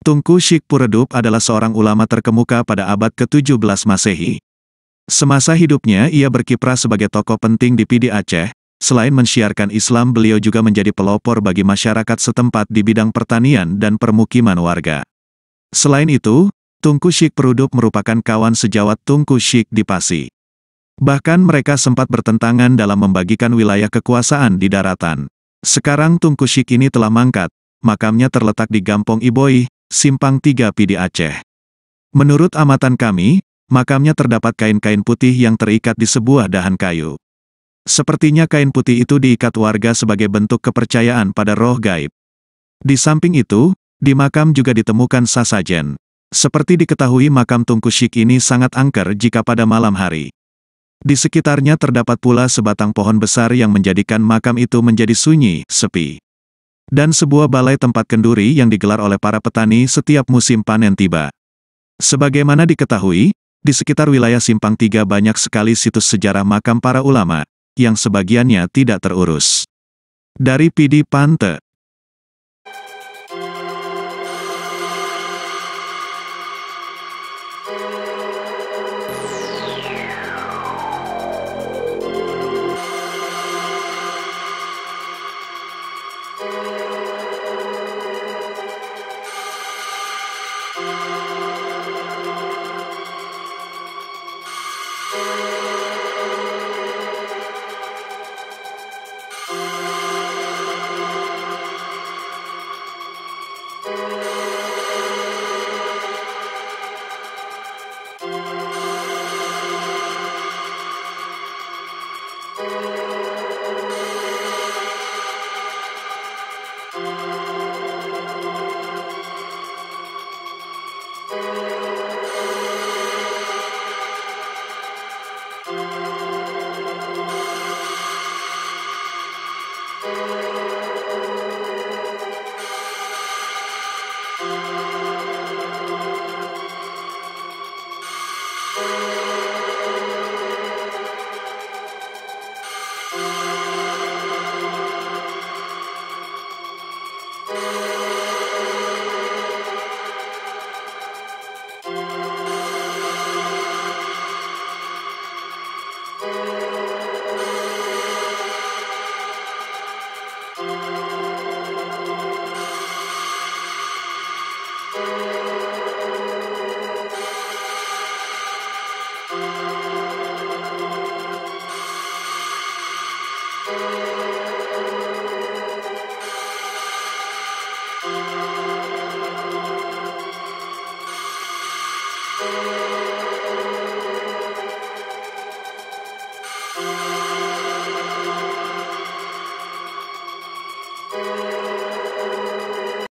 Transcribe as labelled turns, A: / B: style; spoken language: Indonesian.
A: Tungku Syik Puredup adalah seorang ulama terkemuka pada abad ke-17 Masehi. Semasa hidupnya ia berkiprah sebagai tokoh penting di Pidi Aceh. Selain mensyiarkan Islam, beliau juga menjadi pelopor bagi masyarakat setempat di bidang pertanian dan permukiman warga. Selain itu, Tungku Syik Puredup merupakan kawan sejawat Tungku Syik di Pasi. Bahkan mereka sempat bertentangan dalam membagikan wilayah kekuasaan di daratan. Sekarang Tungku Syik ini telah mangkat, makamnya terletak di Gampong Iboi, Simpang 3 Pidi Aceh. Menurut amatan kami, makamnya terdapat kain-kain putih yang terikat di sebuah dahan kayu. Sepertinya kain putih itu diikat warga sebagai bentuk kepercayaan pada roh gaib. Di samping itu, di makam juga ditemukan sasajen. Seperti diketahui makam Tungku Syik ini sangat angker jika pada malam hari. Di sekitarnya terdapat pula sebatang pohon besar yang menjadikan makam itu menjadi sunyi, sepi. Dan sebuah balai tempat kenduri yang digelar oleh para petani setiap musim panen tiba. Sebagaimana diketahui, di sekitar wilayah Simpang 3 banyak sekali situs sejarah makam para ulama, yang sebagiannya tidak terurus. Dari Pidi Pante.